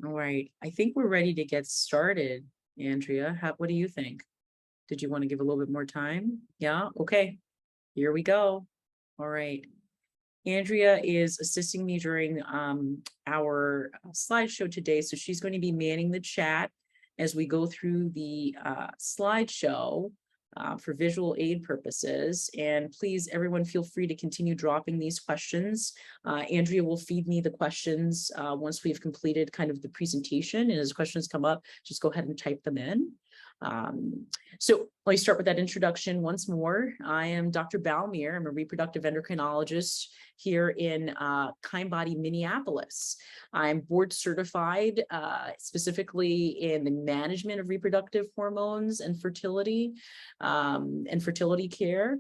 All right. I think we're ready to get started, Andrea. What do you think? Did you want to give a little bit more time? Yeah. Okay. Here we go. All right. Andrea is assisting me during our slideshow today. So she's going to be manning the chat as we go through the slideshow for visual aid purposes. And please, everyone, feel free to continue dropping these questions. Andrea will feed me the questions once we've completed kind of the presentation. And as questions come up, just go ahead and type them in. So let me start with that introduction once more. I am Dr. Balmir. I'm a reproductive endocrinologist here in Kindbody, Minneapolis. I'm board certified specifically in the management of reproductive hormones and fertility care.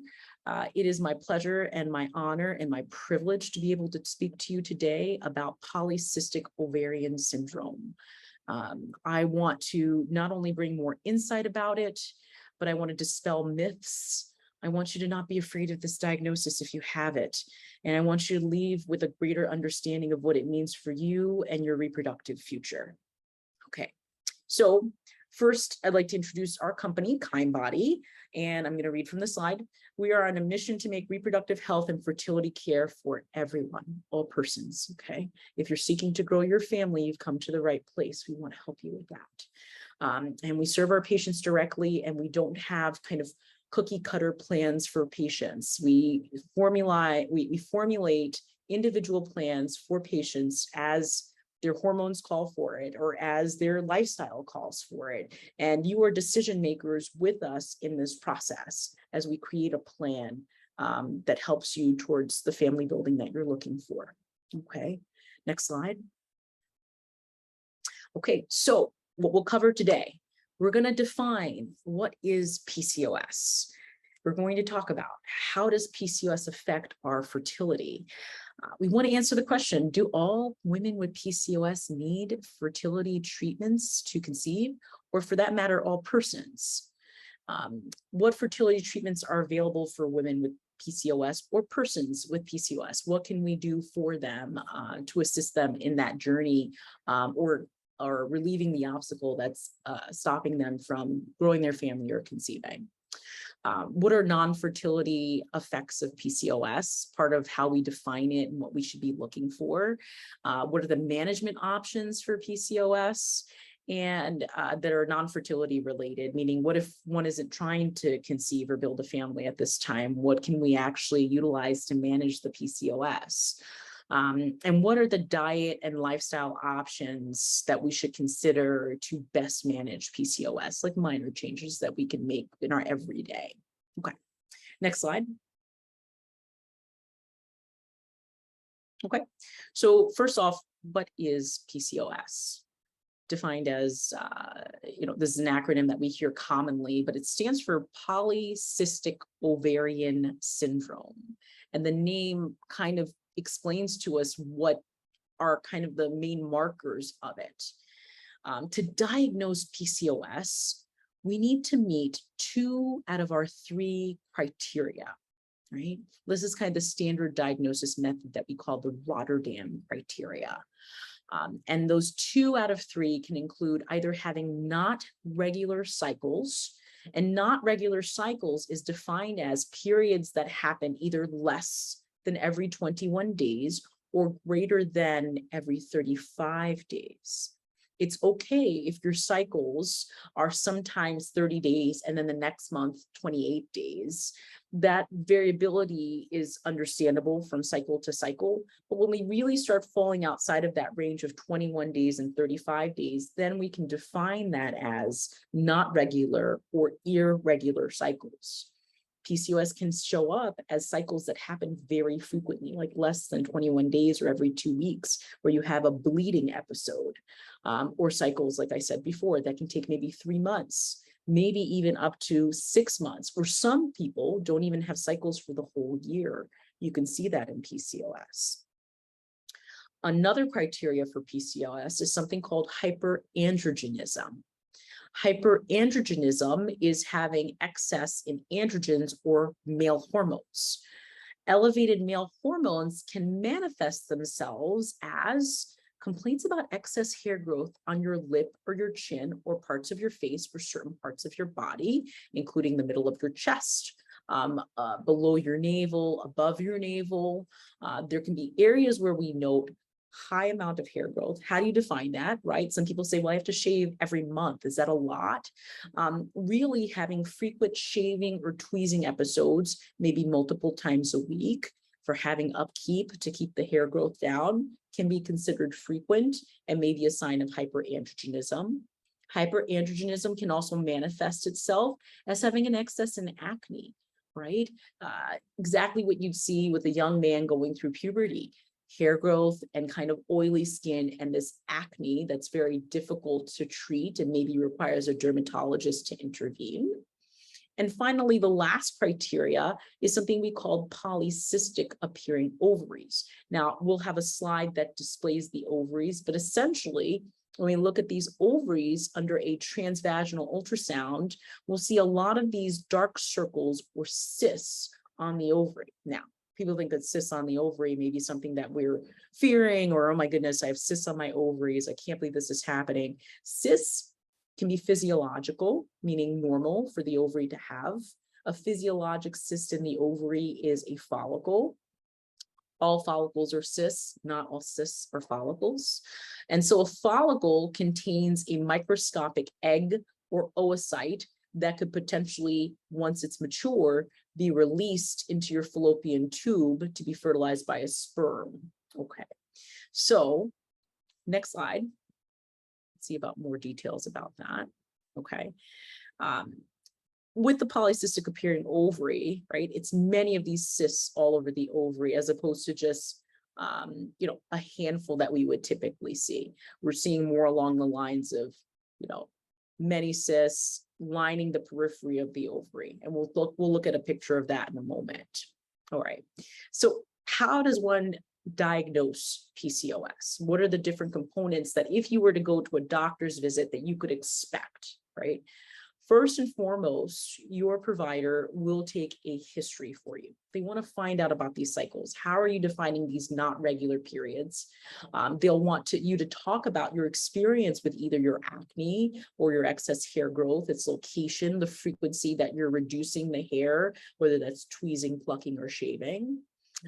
It is my pleasure and my honor and my privilege to be able to speak to you today about polycystic ovarian syndrome. I want to not only bring more insight about it, but I want to dispel myths. I want you to not be afraid of this diagnosis if you have it. And I want you to leave with a greater understanding of what it means for you and your reproductive future. Okay, so first, I'd like to introduce our company, Kindbody, and I'm going to read from the slide. We are on a mission to make reproductive health and fertility care for everyone, all persons, okay? If you're seeking to grow your family, you've come to the right place. We want to help you with that. And we serve our patients directly, and we don't have kind of cookie cutter plans for patients. We formulate individual plans for patients as their hormones call for it or as their lifestyle calls for it. And you are decision makers with us in this process as we create a plan that helps you towards the family building that you're looking for. Okay, next slide. Okay, so what we'll cover today, we're going to define what is PCOS. We're going to talk about how does PCOS affect our fertility. We want to answer the question, do all women with PCOS need fertility treatments to conceive, or for that matter, all persons? What fertility treatments are available for women with PCOS or persons with PCOS? What can we do for them to assist them in that journey or relieving the obstacle that's stopping them from growing their family or conceiving? What are non-fertility effects of PCOS, part of how we define it and what we should be looking for? What are the management options for PCOS and that are non-fertility related, meaning what if one isn't trying to conceive or build a family at this time? What can we actually utilize to manage the PCOS? And what are the diet and lifestyle options that we should consider to best manage PCOS, like minor changes that we can make in our everyday? Okay, next slide. Okay, so first off, what is PCOS? Defined as, this is an acronym that we hear commonly, but it stands for Polycystic Ovarian Syndrome. And the name kind of explains to us what are kind of the main markers of it. To diagnose PCOS, we need to meet 2 out of our 3 criteria, right? This is kind of the standard diagnosis method that we call the Rotterdam Criteria. And those 2 out of 3 can include either having not regular cycles, and not regular cycles is defined as periods that happen either less than every 21 days or greater than every 35 days. It's okay if your cycles are sometimes 30 days and then the next month, 28 days. That variability is understandable from cycle to cycle. But when we really start falling outside of that range of 21 days and 35 days, then we can define that as not regular or irregular cycles. PCOS can show up as cycles that happen very frequently, like less than 21 days or every 2 weeks, where you have a bleeding episode, or cycles, like I said before, that can take maybe 3 months, maybe even up to 6 months, or some people don't even have cycles for the whole year. You can see that in PCOS. Another criteria for PCOS is something called hyperandrogenism. Hyperandrogenism is having excess in androgens or male hormones. Elevated male hormones can manifest themselves as complaints about excess hair growth on your lip or your chin or parts of your face or certain parts of your body, including the middle of your chest, below your navel, above your navel. There can be areas where we note high amount of hair growth. How do you define that, right? Some people say, well, I have to shave every month. Is that a lot? Really having frequent shaving or tweezing episodes, maybe multiple times a week, for having upkeep to keep the hair growth down can be considered frequent and maybe a sign of hyperandrogenism. Hyperandrogenism can also manifest itself as having an excess in acne, right? Exactly what you'd see with a young man going through puberty. Hair growth and kind of oily skin and this acne that's very difficult to treat and maybe requires a dermatologist to intervene. And finally, the last criteria is something we call polycystic appearing ovaries. Now, we'll have a slide that displays the ovaries, but essentially, when we look at these ovaries under a transvaginal ultrasound, we'll see a lot of these dark circles or cysts on the ovary. Now, people think that cysts on the ovary may be something that we're fearing, or, oh my goodness, I have cysts on my ovaries. I can't believe this is happening. Cysts can be physiological, meaning normal for the ovary to have. A physiologic cyst in the ovary is a follicle. All follicles are cysts, not all cysts are follicles. And so a follicle contains a microscopic egg or oocyte that could potentially, once it's mature, be released into your fallopian tube to be fertilized by a sperm. Okay, so next slide. Let's see about more details about that. Okay. With the polycystic appearing ovary, right, it's many of these cysts all over the ovary as opposed to just a handful that we would typically see. We're seeing more along the lines of, many cysts lining the periphery of the ovary. And we'll look at a picture of that in a moment. All right. So how does one diagnose PCOS? What are the different components that if you were to go to a doctor's visit that you could expect, right? First and foremost, your provider will take a history for you. They want to find out about these cycles. How are you defining these not regular periods? They'll want you to talk about your experience with either your acne or your excess hair growth, its location, the frequency that you're reducing the hair, whether that's tweezing, plucking, or shaving.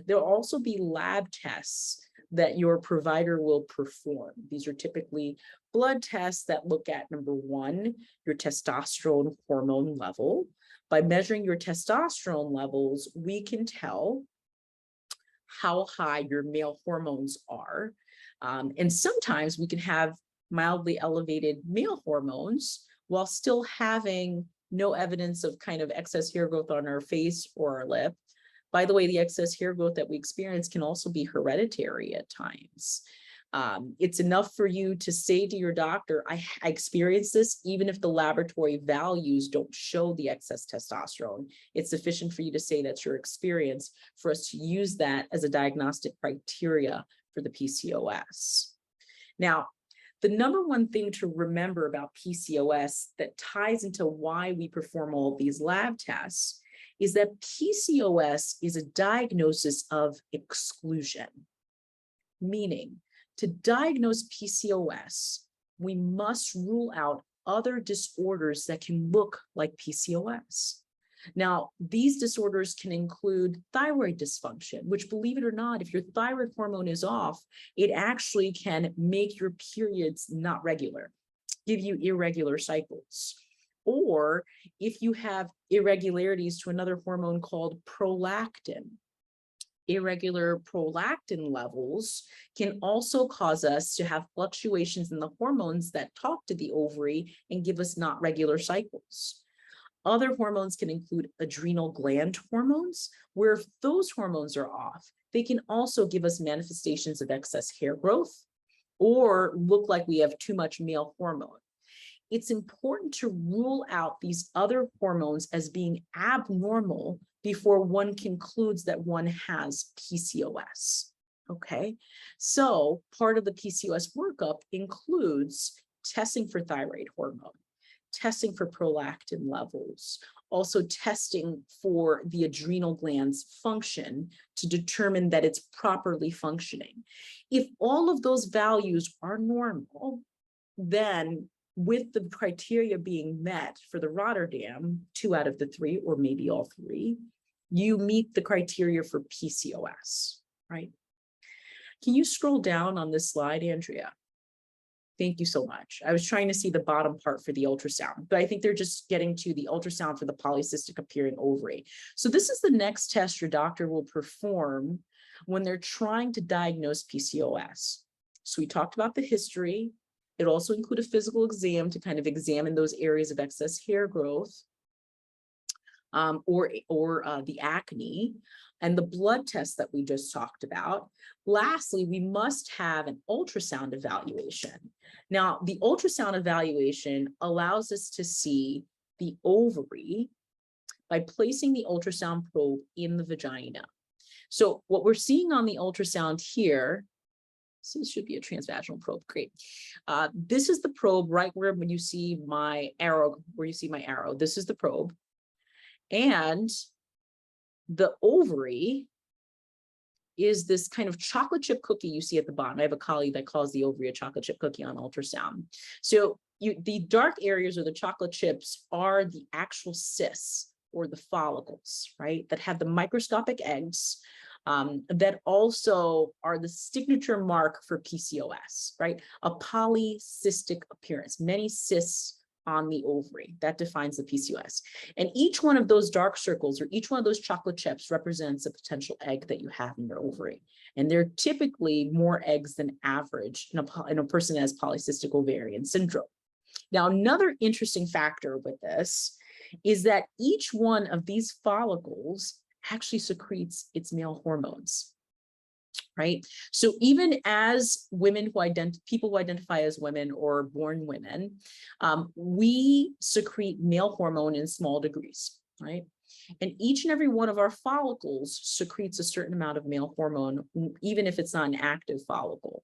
There'll also be lab tests that your provider will perform. These are typically blood tests that look at, number one, your testosterone hormone level. By measuring your testosterone levels, we can tell how high your male hormones are. And sometimes we can have mildly elevated male hormones while still having no evidence of kind of excess hair growth on our face or our lip. By the way, the excess hair growth that we experience can also be hereditary at times. It's enough for you to say to your doctor, I experienced this, even if the laboratory values don't show the excess testosterone. It's sufficient for you to say that's your experience for us to use that as a diagnostic criteria for the PCOS. Now, the number one thing to remember about PCOS that ties into why we perform all of these lab tests is that PCOS is a diagnosis of exclusion, meaning to diagnose PCOS, we must rule out other disorders that can look like PCOS. Now, these disorders can include thyroid dysfunction, which, believe it or not, if your thyroid hormone is off, it actually can make your periods not regular, give you irregular cycles. Or if you have irregularities to another hormone called prolactin. Irregular prolactin levels can also cause us to have fluctuations in the hormones that talk to the ovary and give us not regular cycles. Other hormones can include adrenal gland hormones, where if those hormones are off, they can also give us manifestations of excess hair growth or look like we have too much male hormone. It's important to rule out these other hormones as being abnormal before one concludes that one has PCOS, okay? So part of the PCOS workup includes testing for thyroid hormone, testing for prolactin levels, also testing for the adrenal glands function to determine that it's properly functioning. If all of those values are normal, then with the criteria being met for the Rotterdam, 2 out of the 3, or maybe all 3, you meet the criteria for PCOS, right? Can you scroll down on this slide, Andrea? Thank you so much. I was trying to see the bottom part for the ultrasound, but I think they're just getting to the ultrasound for the polycystic appearing ovary. So this is the next test your doctor will perform when they're trying to diagnose PCOS. So we talked about the history. It also includes a physical exam to kind of examine those areas of excess hair growth or the acne, and the blood test that we just talked about. Lastly, we must have an ultrasound evaluation. Now, the ultrasound evaluation allows us to see the ovary by placing the ultrasound probe in the vagina. So what we're seeing on the ultrasound here, so this should be a transvaginal probe, great. This is the probe right where when you see my arrow, this is the probe. And the ovary is this kind of chocolate chip cookie you see at the bottom. I have a colleague that calls the ovary a chocolate chip cookie on ultrasound. So the dark areas or the chocolate chips are the actual cysts or the follicles, right? That have the microscopic eggs that also are the signature mark for PCOS, right? A polycystic appearance, many cysts on the ovary. That defines the PCOS. And each one of those dark circles or each one of those chocolate chips represents a potential egg that you have in your ovary. And they're typically more eggs than average in a person that has polycystic ovarian syndrome. Now, another interesting factor with this is that each one of these follicles actually secretes its male hormones. Right? So even as women people who identify as women or born women, we secrete male hormone in small degrees, right? And each and every one of our follicles secretes a certain amount of male hormone, even if it's not an active follicle.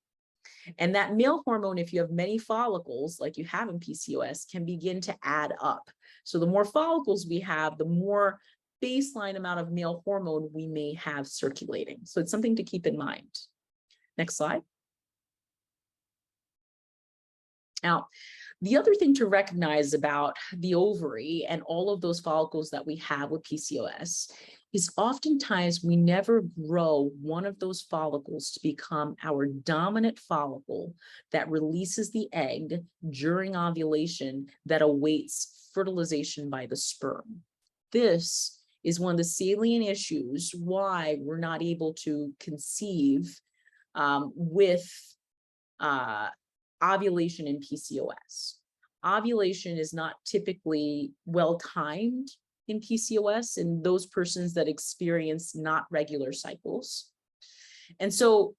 And that male hormone, if you have many follicles, like you have in PCOS, can begin to add up. So the more follicles we have, the more baseline amount of male hormone we may have circulating. So it's something to keep in mind. Next slide. Now, the other thing to recognize about the ovary and all of those follicles that we have with PCOS is oftentimes we never grow one of those follicles to become our dominant follicle that releases the egg during ovulation that awaits fertilization by the sperm. This is one of the salient issues why we're not able to conceive with ovulation in PCOS. Ovulation is not typically well-timed in PCOS in those persons that experience not regular cycles. And so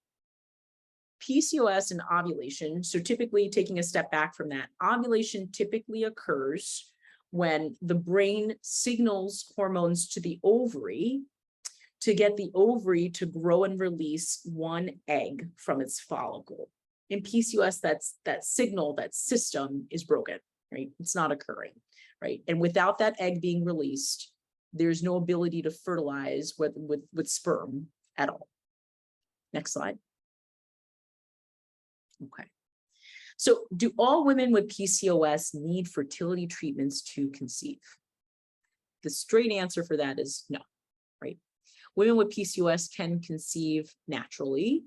PCOS and ovulation, so typically taking a step back from that, ovulation typically occurs when the brain signals hormones to the ovary to get the ovary to grow and release one egg from its follicle. In PCOS, that signal, that system is broken, right? It's not occurring, right? And without that egg being released, there's no ability to fertilize with sperm at all. Next slide. Okay. So do all women with PCOS need fertility treatments to conceive? The straight answer for that is no, right? Women with PCOS can conceive naturally.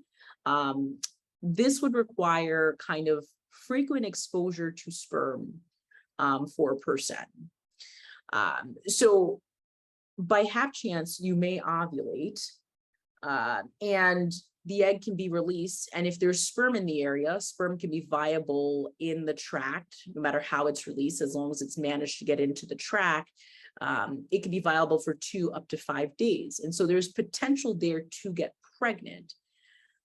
This would require kind of frequent exposure to sperm for a person. So by half chance, you may ovulate and the egg can be released. And if there's sperm in the area, sperm can be viable in the tract, no matter how it's released, as long as it's managed to get into the tract. It can be viable for 2 up to 5 days. And so there's potential there to get pregnant.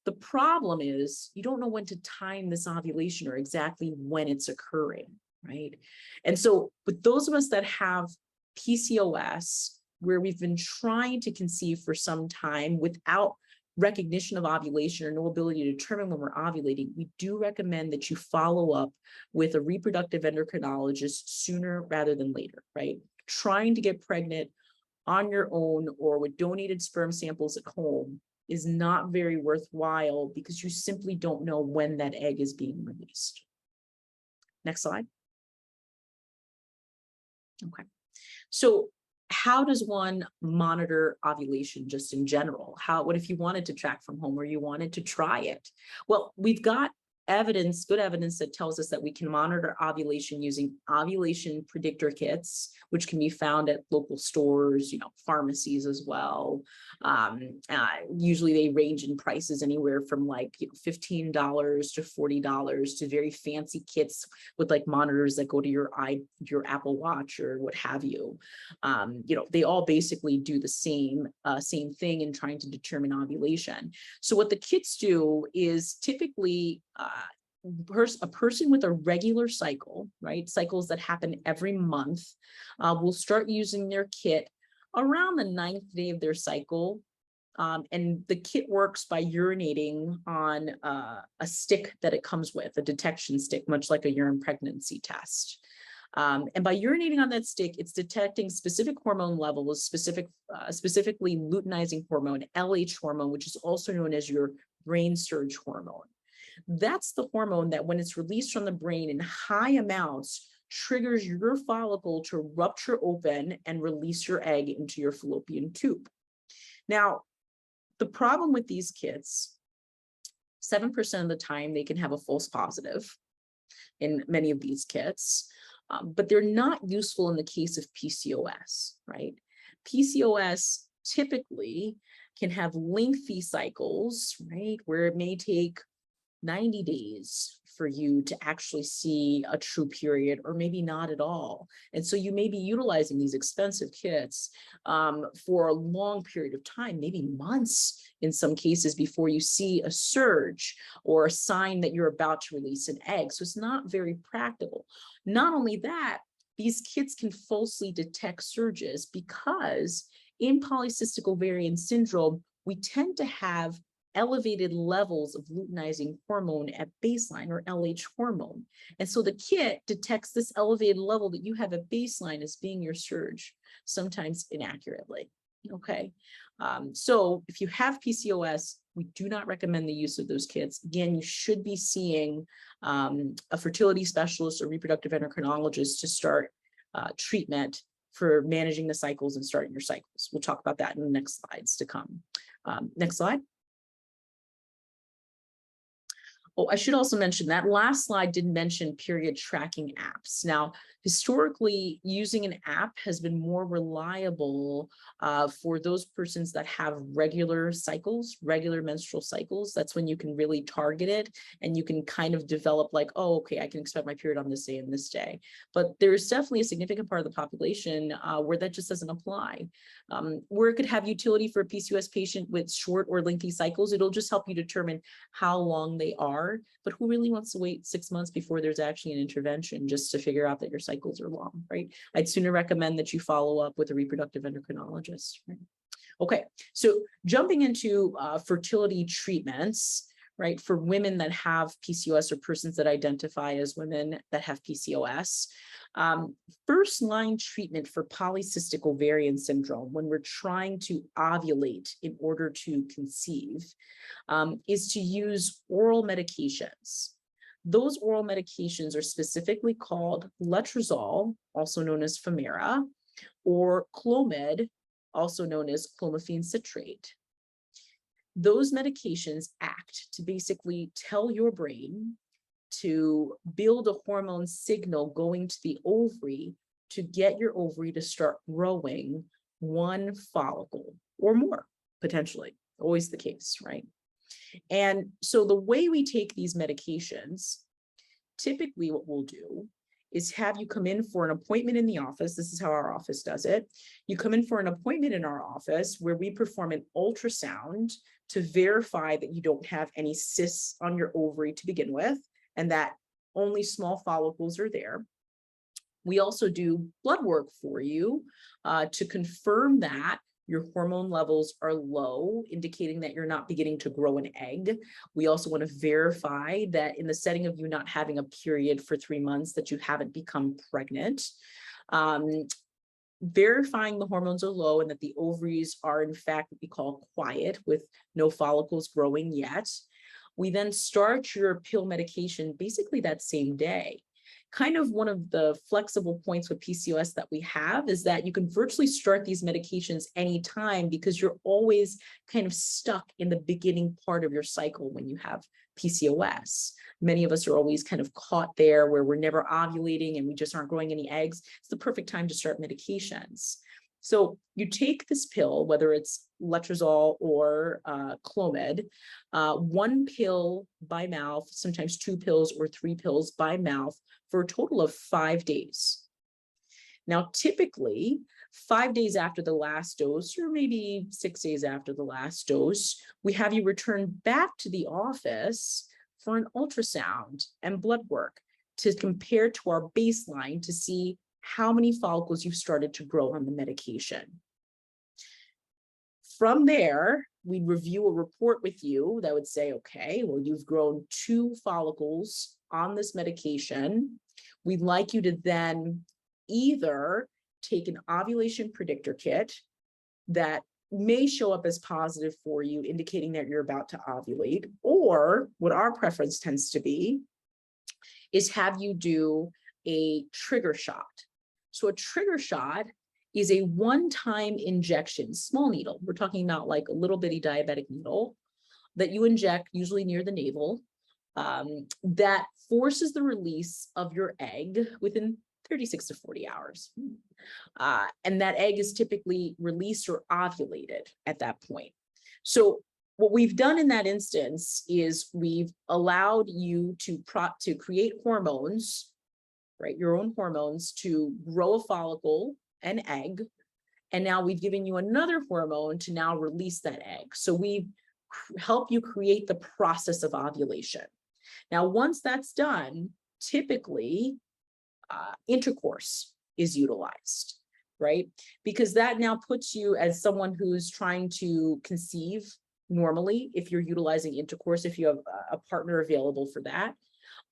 The problem is you don't know when to time this ovulation or exactly when it's occurring, right? And so with those of us that have PCOS, where we've been trying to conceive for some time without recognition of ovulation or no ability to determine when we're ovulating, we do recommend that you follow up with a reproductive endocrinologist sooner rather than later, right? trying to get pregnant on your own or with donated sperm samples at home is not very worthwhile because you simply don't know when that egg is being released. Next slide. Okay. So how does one monitor ovulation just in general? What if you wanted to track from home or you wanted to try it? Well, we've got evidence, good evidence that tells us that we can monitor ovulation using ovulation predictor kits, which can be found at local stores, pharmacies as well. Usually they range in prices anywhere from like $15 to $40 to very fancy kits with like monitors that go to your Apple Watch or what have you. They all basically do the same thing in trying to determine ovulation. So what the kits do is typically a person with a regular cycle, right? Cycles that happen every month, will start using their kit around the 9th day of their cycle. And the kit works by urinating on a stick that it comes with, a detection stick, much like a urine pregnancy test. And by urinating on that stick, it's detecting specific hormone levels, specifically luteinizing hormone, LH hormone, which is also known as your brain surge hormone. That's the hormone that when it's released from the brain in high amounts, triggers your follicle to rupture open and release your egg into your fallopian tube. Now, the problem with these kits, 7% of the time they can have a false positive in many of these kits, but they're not useful in the case of PCOS, right? PCOS typically can have lengthy cycles, right, where it may take 90 days for you to actually see a true period, or maybe not at all. And so you may be utilizing these expensive kits for a long period of time, maybe months in some cases, before you see a surge or a sign that you're about to release an egg. So it's not very practical. Not only that, these kits can falsely detect surges because in polycystic ovarian syndrome, we tend to have elevated levels of luteinizing hormone at baseline, or LH hormone. And so the kit detects this elevated level that you have at baseline as being your surge, sometimes inaccurately. Okay. So if you have PCOS, we do not recommend the use of those kits. Again, you should be seeing a fertility specialist or reproductive endocrinologist to start treatment for managing the cycles and starting your cycles. We'll talk about that in the next slides to come. Next slide. Oh, I should also mention that last slide did mention period tracking apps. Now, historically, using an app has been more reliable for those persons that have regular cycles, regular menstrual cycles. That's when you can really target it and you can kind of develop like, oh, okay, I can expect my period on this day and this day. But there's definitely a significant part of the population where that just doesn't apply. Where it could have utility for a PCOS patient with short or lengthy cycles, it'll just help you determine how long they are. But who really wants to wait 6 months before there's actually an intervention just to figure out that your cycles are long, right? I'd sooner recommend that you follow up with a reproductive endocrinologist, right? Okay, so jumping into fertility treatments, right, for women that have PCOS or persons that identify as women that have PCOS. First line treatment for polycystic ovarian syndrome when we're trying to ovulate in order to conceive is to use oral medications. Those oral medications are specifically called letrozole, also known as Femara, or Clomid, also known as clomiphene citrate. Those medications act to basically tell your brain to build a hormone signal going to the ovary to get your ovary to start growing one follicle or more, potentially, always the case, right? And so the way we take these medications, typically what we'll do is have you come in for an appointment in the office. This is how our office does it. You come in for an appointment in our office where we perform an ultrasound to verify that you don't have any cysts on your ovary to begin with, and that only small follicles are there. We also do blood work for you to confirm that your hormone levels are low, indicating that you're not beginning to grow an egg. We also want to verify that in the setting of you not having a period for 3 months, that you haven't become pregnant. verifying the hormones are low and that the ovaries are in fact what we call quiet with no follicles growing yet. We then start your pill medication basically that same day. Kind of one of the flexible points with PCOS that we have is that you can virtually start these medications anytime because you're always kind of stuck in the beginning part of your cycle when you have PCOS. Many of us are always kind of caught there where we're never ovulating and we just aren't growing any eggs. It's the perfect time to start medications. So you take this pill, whether it's letrozole or Clomid, one pill by mouth, sometimes 2 pills or 3 pills by mouth for a total of 5 days. Now, typically, 5 days after the last dose, or maybe 6 days after the last dose, we have you return back to the office for an ultrasound and blood work to compare to our baseline to see how many follicles you've started to grow on the medication. From there, we'd review a report with you that would say, okay, well, you've grown 2 follicles on this medication. We'd like you to then either take an ovulation predictor kit that may show up as positive for you, indicating that you're about to ovulate, or what our preference tends to be is have you do a trigger shot. So a trigger shot is a one-time injection, small needle. We're talking about like a little bitty diabetic needle that you inject usually near the navel, that forces the release of your egg within 36 to 40 hours. And that egg is typically released or ovulated at that point. So what we've done in that instance is we've allowed you to create hormones, right? Your own hormones to grow a follicle, an egg. And now we've given you another hormone to now release that egg. So we help you create the process of ovulation. Now, once that's done, typically intercourse is utilized, right? Because that now puts you as someone who's trying to conceive normally, if you're utilizing intercourse, if you have a partner available for that.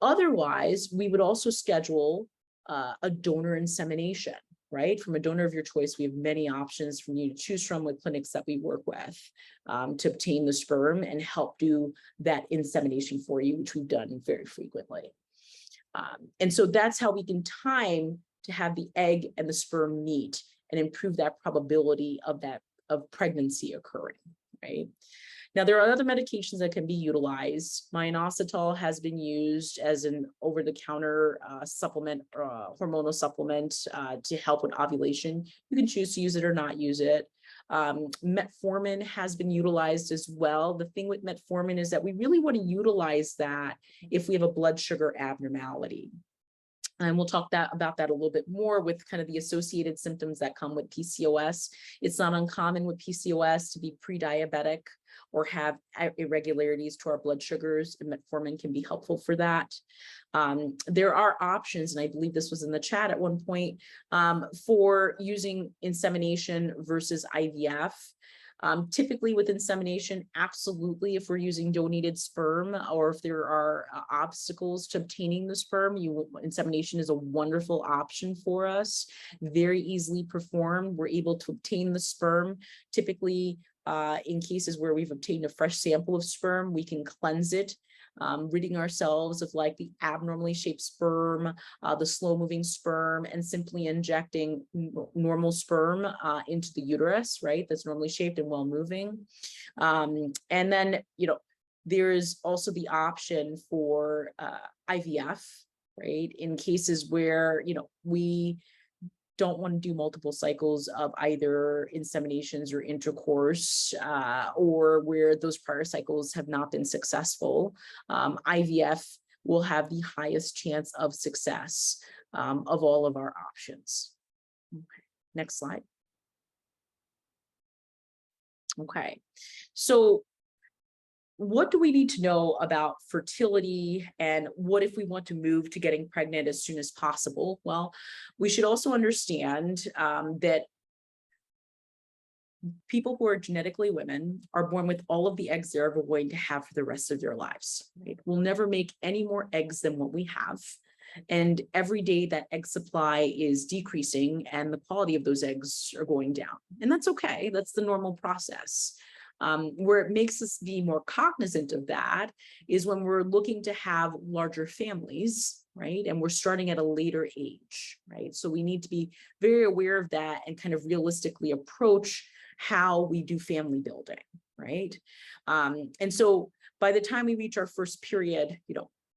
Otherwise, we would also schedule a donor insemination, right? From a donor of your choice, we have many options for you to choose from with clinics that we work with to obtain the sperm and help do that insemination for you, which we've done very frequently. And so that's how we can time to have the egg and the sperm meet and improve that probability of pregnancy occurring, right? Now, there are other medications that can be utilized. Minoxidil has been used as an over-the-counter supplement, hormonal supplement to help with ovulation. You can choose to use it or not use it. Metformin has been utilized as well. The thing with metformin is that we really want to utilize that if we have a blood sugar abnormality. And we'll talk about that a little bit more with kind of the associated symptoms that come with PCOS. It's not uncommon with PCOS to be pre-diabetic or have irregularities to our blood sugars, and metformin can be helpful for that. There are options, and I believe this was in the chat at one point, for using insemination versus IVF. Typically with insemination, absolutely, if we're using donated sperm or if there are obstacles to obtaining the sperm, insemination is a wonderful option for us, very easily performed. We're able to obtain the sperm. Typically, in cases where we've obtained a fresh sample of sperm, we can cleanse it, ridding ourselves of like the abnormally shaped sperm, the slow moving sperm, and simply injecting normal sperm into the uterus, right? That's normally shaped and well moving. And then, there is also the option for IVF, right? In cases where, we don't want to do multiple cycles of either inseminations or intercourse, or where those prior cycles have not been successful, IVF will have the highest chance of success of all of our options. Okay, next slide. Okay, so what do we need to know about fertility, and what if we want to move to getting pregnant as soon as possible? Well, we should also understand that people who are genetically women are born with all of the eggs they're ever going to have for the rest of their lives, right? We'll never make any more eggs than what we have. And every day that egg supply is decreasing and the quality of those eggs are going down. And that's okay. That's the normal process. Where it makes us be more cognizant of that is when we're looking to have larger families, right? And we're starting at a later age, right? So we need to be very aware of that and kind of realistically approach how we do family building, right? And so by the time we reach our first period,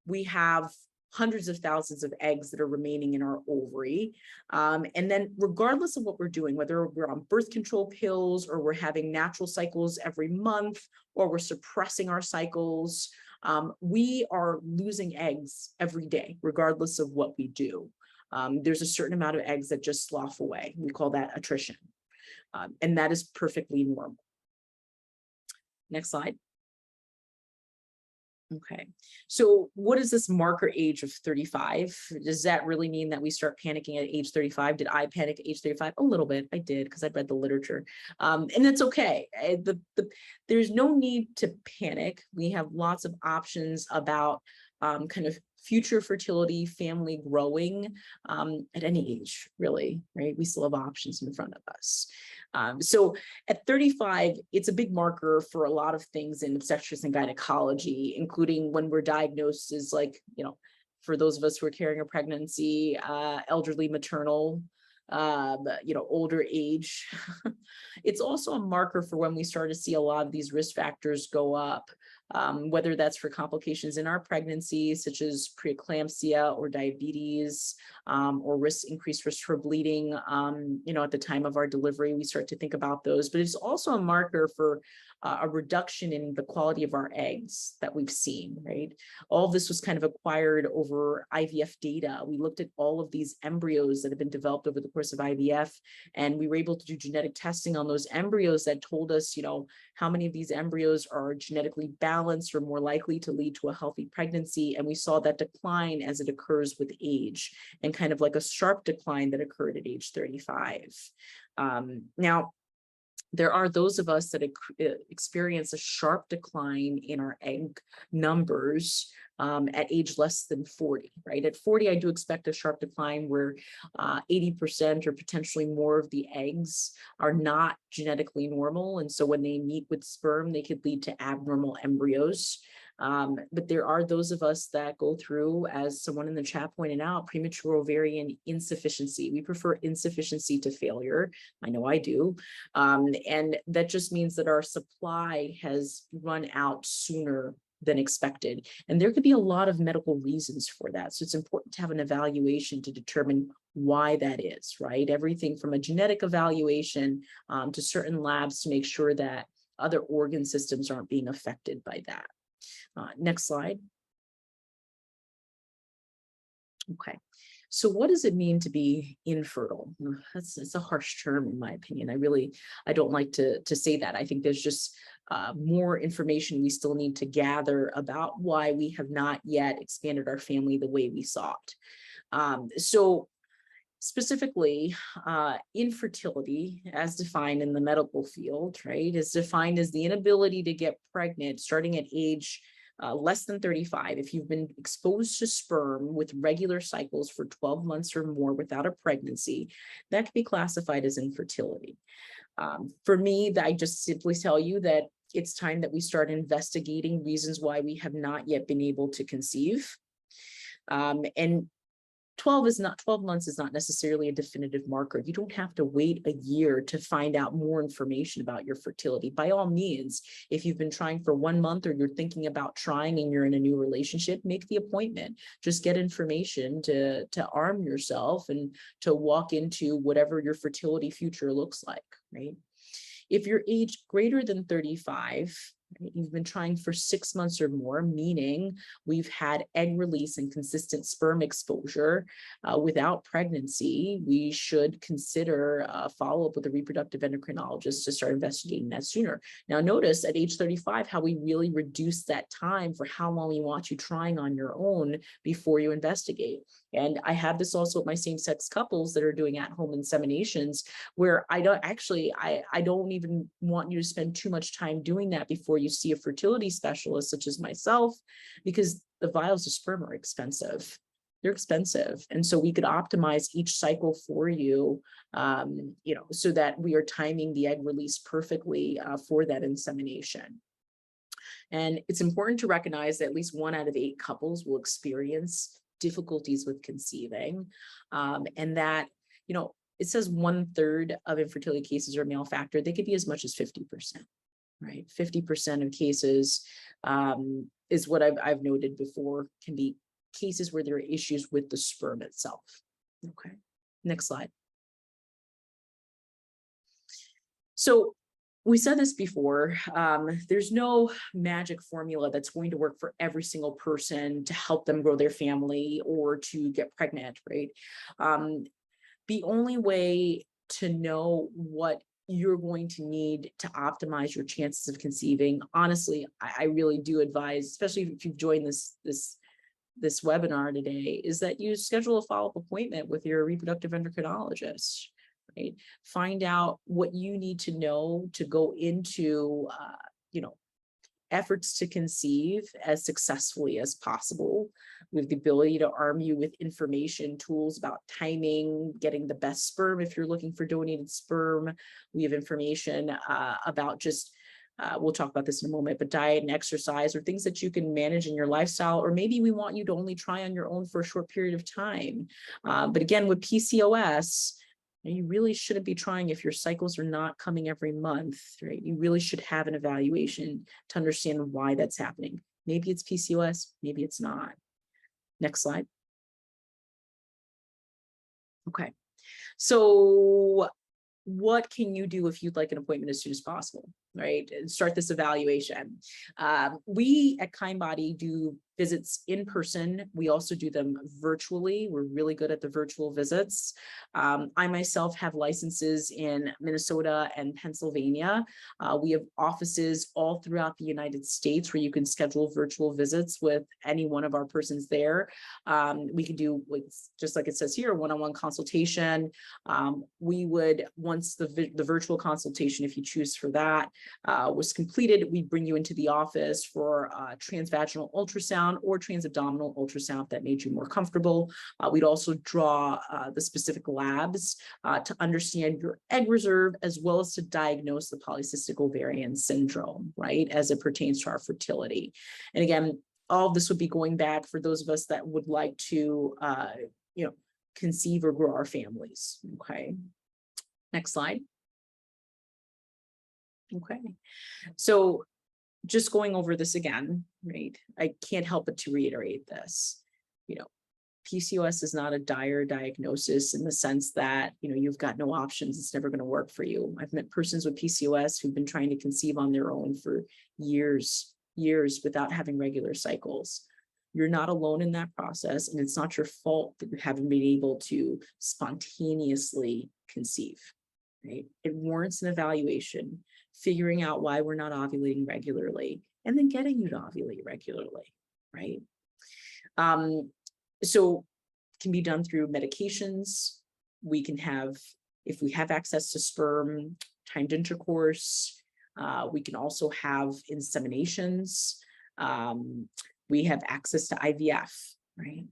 we have hundreds of thousands of eggs that are remaining in our ovary. And then regardless of what we're doing, whether we're on birth control pills or we're having natural cycles every month, or we're suppressing our cycles, we are losing eggs every day, regardless of what we do. There's a certain amount of eggs that just slough away. We call that attrition. And that is perfectly normal. Next slide. Okay, so what is this marker age of 35? Does that really mean that we start panicking at age 35? Did I panic at age 35? A little bit, I did, because I'd read the literature. And that's okay. There's no need to panic. We have lots of options about kind of future fertility, family growing at any age, really, right? We still have options in front of us. So at 35, it's a big marker for a lot of things in obstetrics and gynecology, including when we're diagnosed as, like, for those of us who are carrying a pregnancy, elderly, maternal, older age. It's also a marker for when we start to see a lot of these risk factors go up, whether that's for complications in our pregnancy, such as preeclampsia or diabetes, or increased risk for bleeding, at the time of our delivery. We start to think about those, but it's also a marker for a reduction in the quality of our eggs that we've seen, right? All of this was kind of acquired over IVF data. We looked at all of these embryos that have been developed over the course of IVF, and we were able to do genetic testing on those embryos that told us, how many of these embryos are genetically balanced or more likely to lead to a healthy pregnancy. And we saw that decline as it occurs with age, and kind of like a sharp decline that occurred at age 35. Now, there are those of us that experience a sharp decline in our egg numbers at age less than 40, right? At 40, I do expect a sharp decline where 80% or potentially more of the eggs are not genetically normal. And so when they meet with sperm, they could lead to abnormal embryos. But there are those of us that go through, as someone in the chat pointed out, premature ovarian insufficiency. We prefer insufficiency to failure. I know I do. And that just means that our supply has run out sooner than expected. And there could be a lot of medical reasons for that. So it's important to have an evaluation to determine why that is, right? Everything from a genetic evaluation to certain labs to make sure that other organ systems aren't being affected by that. Next slide. Okay, so what does it mean to be infertile? It's a harsh term, in my opinion. I don't like to say that. I think there's just more information we still need to gather about why we have not yet expanded our family the way we sought. So specifically, infertility, as defined in the medical field, right, is defined as the inability to get pregnant starting at age less than 35. If you've been exposed to sperm with regular cycles for 12 months or more without a pregnancy, that can be classified as infertility. For me, I just simply tell you that it's time that we start investigating reasons why we have not yet been able to conceive. And 12 months is not necessarily a definitive marker. You don't have to wait a year to find out more information about your fertility. By all means, if you've been trying for 1 month or you're thinking about trying and you're in a new relationship, make the appointment. Just get information to arm yourself and to walk into whatever your fertility future looks like, right? If you're age greater than 35, you've been trying for 6 months or more, meaning we've had egg release and consistent sperm exposure without pregnancy, we should consider a follow-up with a reproductive endocrinologist to start investigating that sooner. Now, notice at age 35, how we really reduce that time for how long we want you trying on your own before you investigate. And I have this also with my same-sex couples that are doing at-home inseminations, where I don't even want you to spend too much time doing that before you see a fertility specialist such as myself, because the vials of sperm are expensive. They're expensive. And so we could optimize each cycle for you, so that we are timing the egg release perfectly for that insemination. And it's important to recognize that at least 1 out of 8 couples will experience difficulties with conceiving. And that, it says 1/3 of infertility cases are male factor. They could be as much as 50%, right? 50% of cases is what I've noted before, can be cases where there are issues with the sperm itself. Okay, next slide. So we said this before, there's no magic formula that's going to work for every single person to help them grow their family or to get pregnant, right? The only way to know what you're going to need to optimize your chances of conceiving, honestly, I really do advise, especially if you've joined this webinar today, is that you schedule a follow-up appointment with your reproductive endocrinologist. Right? Find out what you need to know to go into, efforts to conceive as successfully as possible. We have the ability to arm you with information, tools about timing, getting the best sperm if you're looking for donated sperm. We have information about just, we'll talk about this in a moment, but diet and exercise or things that you can manage in your lifestyle, or maybe we want you to only try on your own for a short period of time. But again, with PCOS, you really shouldn't be trying if your cycles are not coming every month, right? You really should have an evaluation to understand why that's happening. Maybe it's PCOS, maybe it's not. Next slide. Okay, so what can you do if you'd like an appointment as soon as possible, right? And start this evaluation. We at Kindbody do visits in person. We also do them virtually. We're really good at the virtual visits. I myself have licenses in Minnesota and Pennsylvania. We have offices all throughout the United States where you can schedule virtual visits with any one of our persons there. We can do, just like it says here, one-on-one consultation. We would, once the virtual consultation, if you choose for that, was completed, we'd bring you into the office for transvaginal ultrasound or transabdominal ultrasound if that made you more comfortable. We'd also draw the specific labs to understand your egg reserve, as well as to diagnose the polycystic ovarian syndrome, right, as it pertains to our fertility. And again, all of this would be going back for those of us that would like to, conceive or grow our families. Okay. Next slide. Okay. So just going over this again, right? I can't help but to reiterate this. PCOS is not a dire diagnosis in the sense that, you've got no options. It's never going to work for you. I've met persons with PCOS who've been trying to conceive on their own for years without having regular cycles. You're not alone in that process, and it's not your fault that you haven't been able to spontaneously conceive, right? It warrants an evaluation, figuring out why we're not ovulating regularly, and then getting you to ovulate regularly, right? So it can be done through medications. We can have, if we have access to sperm, timed intercourse. We can also have inseminations. We have access to IVF, right?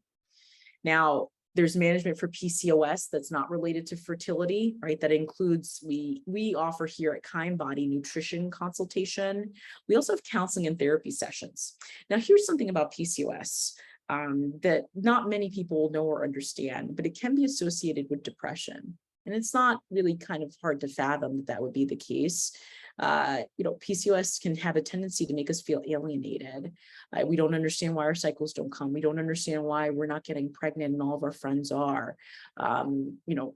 Now, there's management for PCOS that's not related to fertility, right? That includes, we offer here at Kindbody nutrition consultation. We also have counseling and therapy sessions. Now, here's something about PCOS that not many people know or understand, but it can be associated with depression. And it's not really kind of hard to fathom that would be the case. PCOS can have a tendency to make us feel alienated. We don't understand why our cycles don't come. We don't understand why we're not getting pregnant and all of our friends are.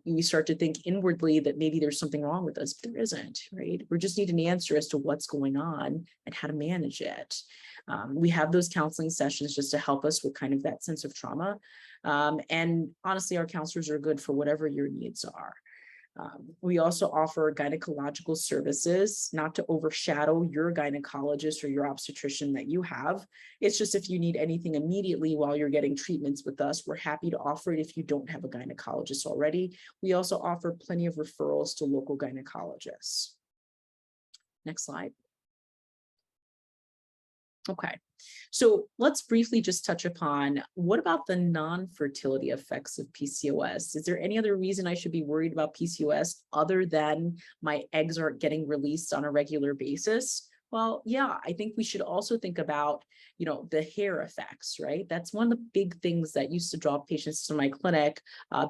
We start to think inwardly that maybe there's something wrong with us, but there isn't, right? We just need an answer as to what's going on and how to manage it. We have those counseling sessions just to help us with kind of that sense of trauma. And honestly, our counselors are good for whatever your needs are. We also offer gynecological services, not to overshadow your gynecologist or your obstetrician that you have. It's just if you need anything immediately while you're getting treatments with us, we're happy to offer it if you don't have a gynecologist already. We also offer plenty of referrals to local gynecologists. Next slide. Okay, so let's briefly just touch upon what about the non-fertility effects of PCOS? Is there any other reason I should be worried about PCOS other than my eggs aren't getting released on a regular basis? Well, yeah, I think we should also think about, the hair effects, right? That's one of the big things that used to draw patients to my clinic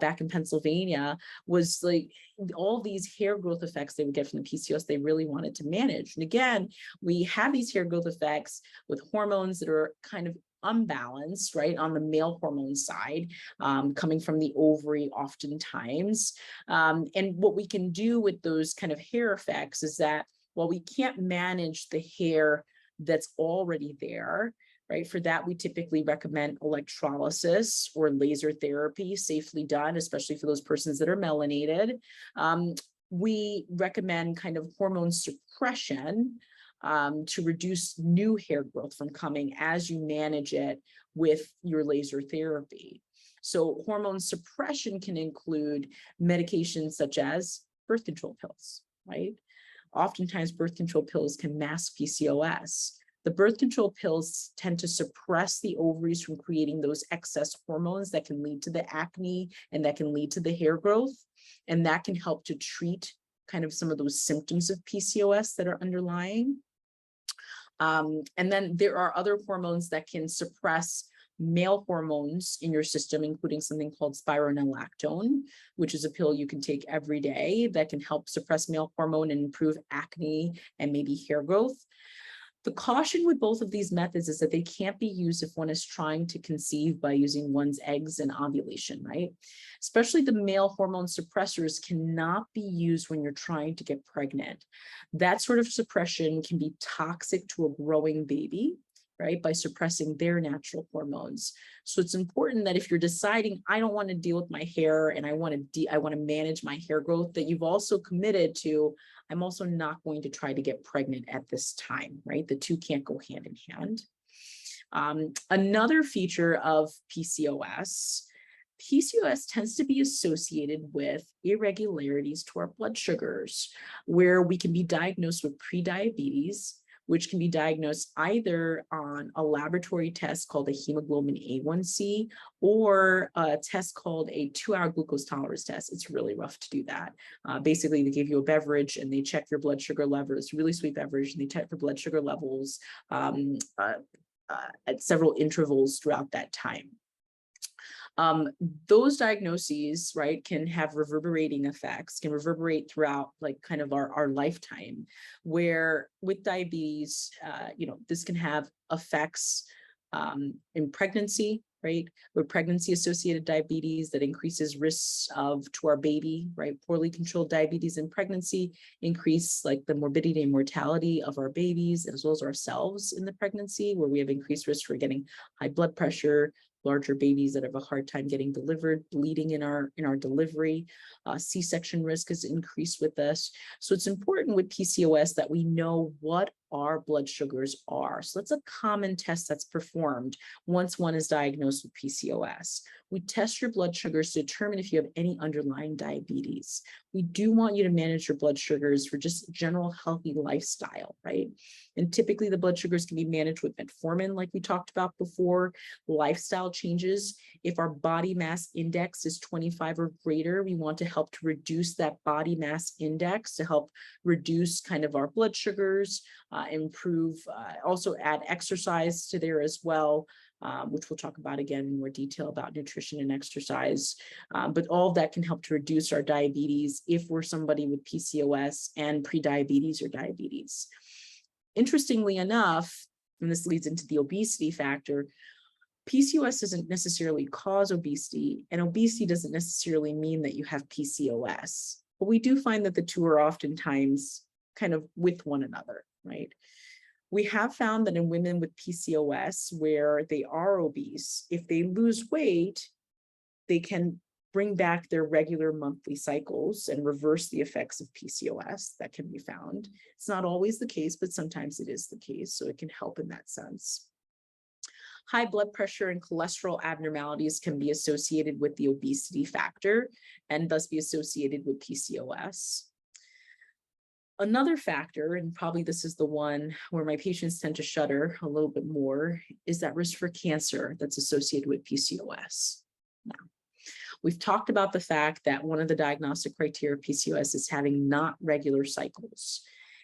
back in Pennsylvania was like all these hair growth effects they would get from the PCOS they really wanted to manage. And again, we have these hair growth effects with hormones that are kind of unbalanced, right, on the male hormone side, coming from the ovary oftentimes. And what we can do with those kind of hair effects is that while we can't manage the hair that's already there, right, for that we typically recommend electrolysis or laser therapy safely done, especially for those persons that are melanated. We recommend kind of hormone suppression to reduce new hair growth from coming as you manage it with your laser therapy. So hormone suppression can include medications such as birth control pills, right? Oftentimes birth control pills can mask PCOS. The birth control pills tend to suppress the ovaries from creating those excess hormones that can lead to the acne and that can lead to the hair growth. And that can help to treat kind of some of those symptoms of PCOS that are underlying. And then there are other hormones that can suppress male hormones in your system, including something called spironolactone, which is a pill you can take every day that can help suppress male hormone and improve acne and maybe hair growth. The caution with both of these methods is that they can't be used if one is trying to conceive by using one's eggs in ovulation, right? Especially the male hormone suppressors cannot be used when you're trying to get pregnant. That sort of suppression can be toxic to a growing baby, right, by suppressing their natural hormones. So it's important that if you're deciding, I don't want to deal with my hair and I want to manage my hair growth, that you've also committed to, I'm also not going to try to get pregnant at this time, right? The two can't go hand in hand. Another feature of PCOS tends to be associated with irregularities to our blood sugars, where we can be diagnosed with prediabetes, which can be diagnosed either on a laboratory test called a hemoglobin A1C or a test called a 2-hour glucose tolerance test. It's really rough to do that. Basically, they give you a beverage and they check your blood sugar level. It's a really sweet beverage, and they check your blood sugar levels at several intervals throughout that time. Those diagnoses, right, can have reverberating effects, can reverberate throughout like kind of our lifetime, where with diabetes, this can have effects in pregnancy, right? With pregnancy-associated diabetes that increases risks to our baby, right? Poorly controlled diabetes in pregnancy increase like the morbidity and mortality of our babies as well as ourselves in the pregnancy, where we have increased risk for getting high blood pressure, larger babies that have a hard time getting delivered, bleeding in our delivery, C-section risk is increased with this. So it's important with PCOS that we know what our blood sugars are. So that's a common test that's performed once one is diagnosed with PCOS. We test your blood sugars to determine if you have any underlying diabetes. We do want you to manage your blood sugars for just general healthy lifestyle, right? And typically the blood sugars can be managed with metformin, like we talked about before. Lifestyle changes. If our body mass index is 25 or greater, we want to help to reduce that body mass index to help reduce kind of our blood sugars, improve, also add exercise to there as well, which we'll talk about again in more detail about nutrition and exercise. But all of that can help to reduce our diabetes if we're somebody with PCOS and prediabetes or diabetes. Interestingly enough, and this leads into the obesity factor, PCOS doesn't necessarily cause obesity, and obesity doesn't necessarily mean that you have PCOS. But we do find that the two are oftentimes kind of with one another, right? We have found that in women with PCOS where they are obese, if they lose weight, they can bring back their regular monthly cycles and reverse the effects of PCOS. That can be found. It's not always the case, but sometimes it is the case, so it can help in that sense. High blood pressure and cholesterol abnormalities can be associated with the obesity factor and thus be associated with PCOS. Another factor, and probably this is the one where my patients tend to shudder a little bit more, is that risk for cancer that's associated with PCOS. Now, we've talked about the fact that one of the diagnostic criteria of PCOS is having not regular cycles.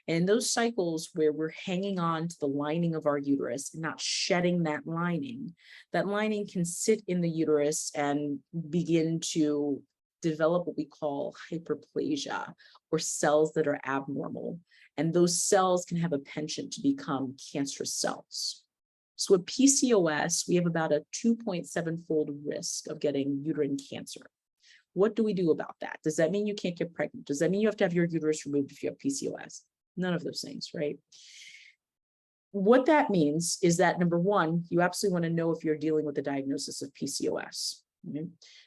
And those cycles where we're hanging on to the lining of our uterus and not shedding that lining can sit in the uterus and begin to develop what we call hyperplasia, or cells that are abnormal. And those cells can have a penchant to become cancerous cells. So with PCOS, we have about a 2.7-fold risk of getting uterine cancer. What do we do about that? Does that mean you can't get pregnant? Does that mean you have to have your uterus removed if you have PCOS? None of those things, right? What that means is that, number one, you absolutely want to know if you're dealing with a diagnosis of PCOS. Okay?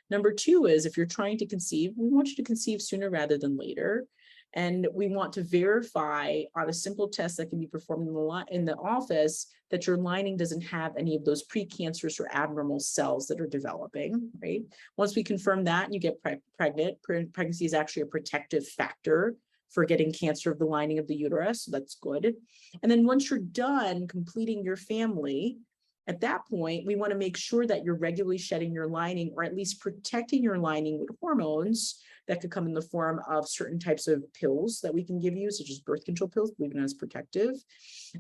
Number two is, if you're trying to conceive, we want you to conceive sooner rather than later. And we want to verify on a simple test that can be performed in the office that your lining doesn't have any of those precancerous or abnormal cells that are developing, right? Once we confirm that, you get pregnant. Pregnancy is actually a protective factor for getting cancer of the lining of the uterus, so that's good. And then once you're done completing your family, at that point, we want to make sure that you're regularly shedding your lining, or at least protecting your lining with hormones that could come in the form of certain types of pills that we can give you, such as birth control pills, believe it or not, as protective.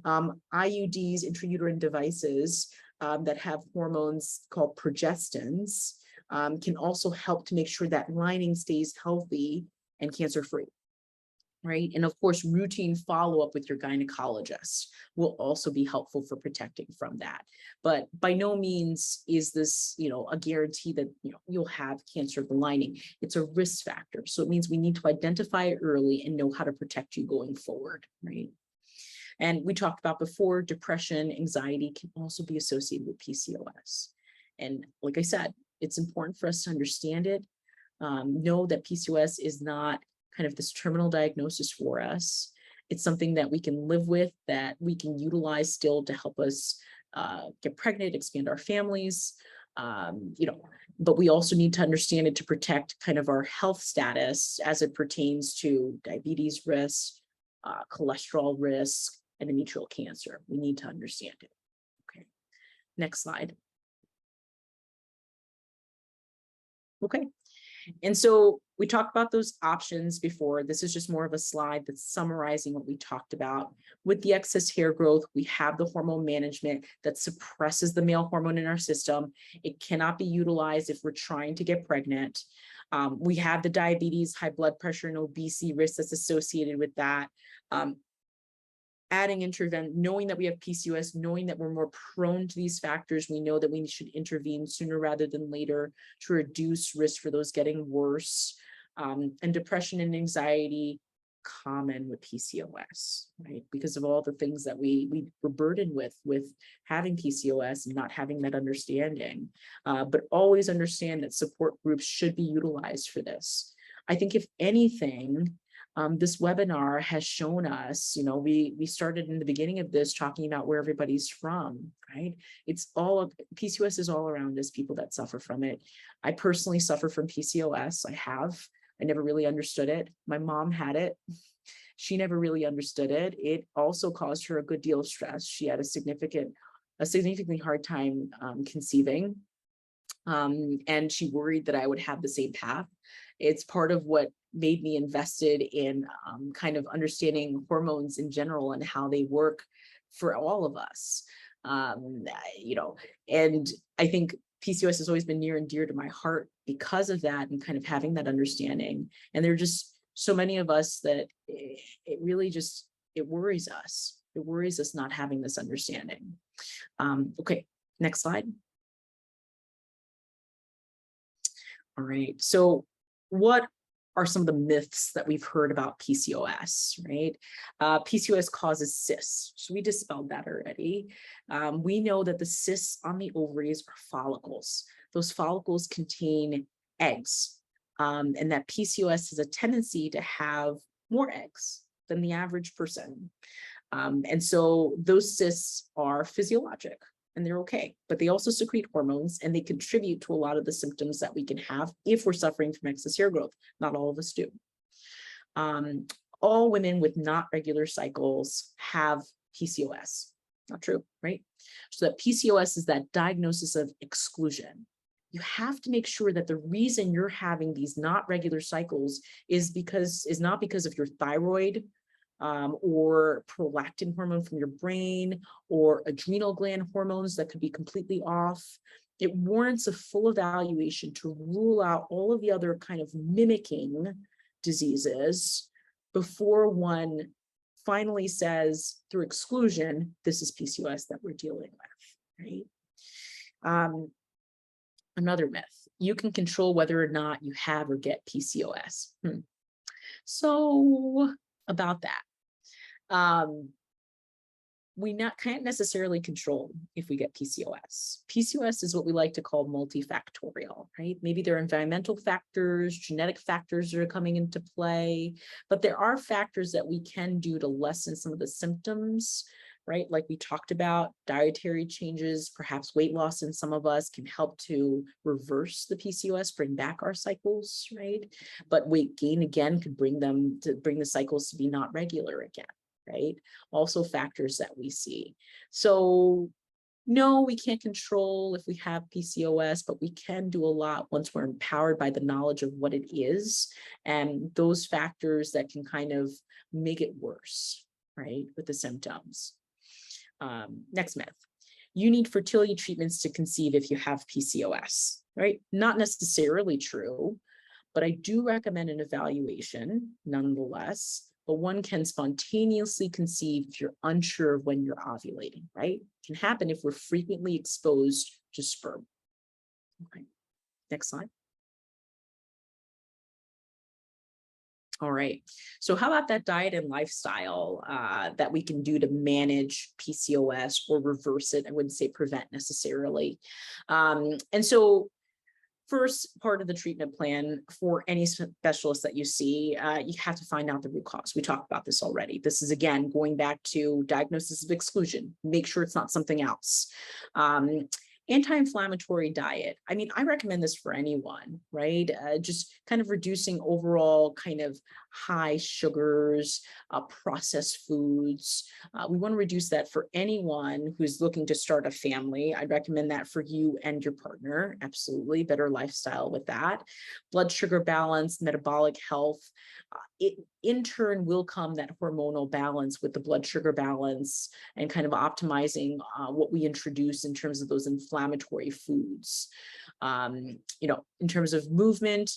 IUDs, intrauterine devices that have hormones called progestins can also help to make sure that lining stays healthy and cancer-free. Right. And of course, routine follow-up with your gynecologist will also be helpful for protecting from that. But by no means is this, a guarantee that, you'll have cancer of the lining. It's a risk factor. So it means we need to identify it early and know how to protect you going forward. Right. And we talked about before, depression, anxiety can also be associated with PCOS. And like I said, it's important for us to understand it, know that PCOS is not kind of this terminal diagnosis for us. It's something that we can live with, that we can utilize still to help us get pregnant, expand our families, but we also need to understand it to protect kind of our health status as it pertains to diabetes risk, cholesterol risk, endometrial cancer. We need to understand it. Okay, next slide. Okay. And so we talked about those options before. This is just more of a slide that's summarizing what we talked about. With the excess hair growth, we have the hormone management that suppresses the male hormone in our system. It cannot be utilized if we're trying to get pregnant. We have the diabetes, high blood pressure, and obesity risk that's associated with that. Adding knowing that we have PCOS, knowing that we're more prone to these factors, we know that we should intervene sooner rather than later to reduce risk for those getting worse. And depression and anxiety, common with PCOS, right? Because of all the things that we were burdened with having PCOS and not having that understanding. But always understand that support groups should be utilized for this. I think if anything, this webinar has shown us, we started in the beginning of this talking about where everybody's from, right? PCOS is all around us, people that suffer from it. I personally suffer from PCOS. I never really understood it. My mom had it. She never really understood it. It also caused her a good deal of stress. She had a significantly hard time conceiving. And she worried that I would have the same path. It's part of what made me invested in kind of understanding hormones in general and how they work for all of us. And I think PCOS has always been near and dear to my heart because of that and kind of having that understanding. And there are just so many of us that it really just, it worries us. It worries us not having this understanding. Okay, next slide. All right, so what are some of the myths that we've heard about PCOS, right? PCOS causes cysts. So we dispelled that already. We know that the cysts on the ovaries are follicles. Those follicles contain eggs, and that PCOS has a tendency to have more eggs than the average person. And so those cysts are physiologic. And they're okay, but they also secrete hormones and they contribute to a lot of the symptoms that we can have if we're suffering from excess hair growth. Not all of us do. all women with not regular cycles have PCOS. Not true, right? So that PCOS is that diagnosis of exclusion. You have to make sure that the reason you're having these not regular cycles is not because of your thyroid or prolactin hormone from your brain or adrenal gland hormones that could be completely off. It warrants a full evaluation to rule out all of the other kind of mimicking diseases before one finally says through exclusion, this is PCOS that we're dealing with, right? Another myth, you can control whether or not you have or get PCOS. So about that, we can't necessarily control if we get PCOS. PCOS is what we like to call multifactorial, right? Maybe there are environmental factors, genetic factors that are coming into play, but there are factors that we can do to lessen some of the symptoms, right? Like we talked about, dietary changes, perhaps weight loss in some of us can help to reverse the PCOS, bring back our cycles, right? But weight gain again could bring the cycles to be not regular again. Right? Also factors that we see. So no, we can't control if we have PCOS, but we can do a lot once we're empowered by the knowledge of what it is and those factors that can kind of make it worse, right? With the symptoms. Next myth. You need fertility treatments to conceive if you have PCOS, right? Not necessarily true, but I do recommend an evaluation nonetheless. But one can spontaneously conceive if you're unsure of when you're ovulating, right? It can happen if we're frequently exposed to sperm. Okay, next slide. All right, so how about that diet and lifestyle that we can do to manage PCOS or reverse it? I wouldn't say prevent necessarily. And so first part of the treatment plan for any specialist that you see, you have to find out the root cause. We talked about this already. This is, again, going back to diagnosis of exclusion. Make sure it's not something else. Anti-inflammatory diet. I mean, I recommend this for anyone, right? Just kind of reducing overall kind of high sugars, processed foods. We want to reduce that for anyone who's looking to start a family. I'd recommend that for you and your partner. Absolutely, better lifestyle with that. Blood sugar balance, metabolic health. It in turn will come that hormonal balance with the blood sugar balance and kind of optimizing what we introduce in terms of those inflammatory foods. In terms of movement,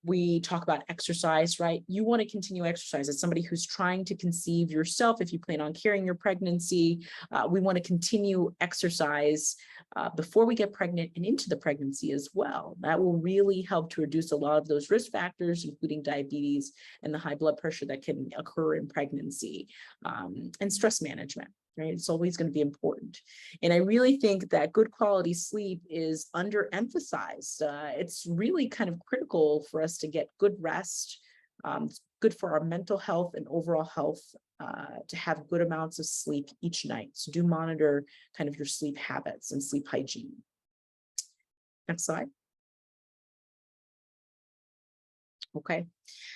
we talk about exercise, right? You want to continue exercise. As somebody who's trying to conceive yourself, if you plan on carrying your pregnancy, we want to continue exercise before we get pregnant and into the pregnancy as well. That will really help to reduce a lot of those risk factors, including diabetes and the high blood pressure that can occur in pregnancy, and stress management. Right? It's always going to be important. And I really think that good quality sleep is underemphasized. It's really kind of critical for us to get good rest. It's good for our mental health and overall health to have good amounts of sleep each night. So do monitor kind of your sleep habits and sleep hygiene. Next slide. Okay,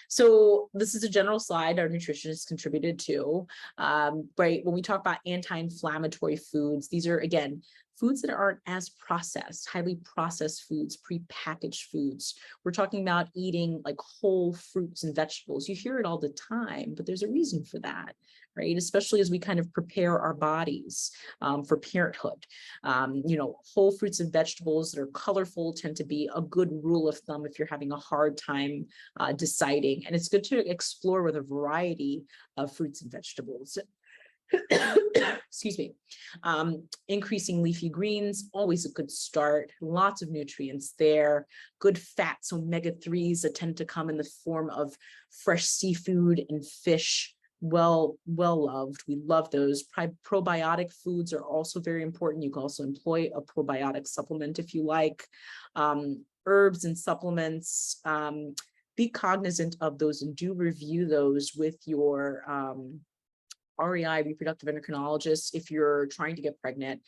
so this is a general slide our nutritionists contributed to, right? When we talk about anti-inflammatory foods, these are, again, foods that aren't as processed, highly processed foods, prepackaged foods. We're talking about eating like whole fruits and vegetables. You hear it all the time, but there's a reason for that, right? Especially as we kind of prepare our bodies for parenthood. Whole fruits and vegetables that are colorful tend to be a good rule of thumb if you're having a hard time deciding. And it's good to explore with a variety of fruits and vegetables. Excuse me. Increasing leafy greens, always a good start. Lots of nutrients there. Good fats, omega-3s that tend to come in the form of fresh seafood and fish. Well loved. We love those. Probiotic foods are also very important. You can also employ a probiotic supplement if you like. Herbs and supplements. Be cognizant of those and do review those with your REI, reproductive endocrinologist, if you're trying to get pregnant,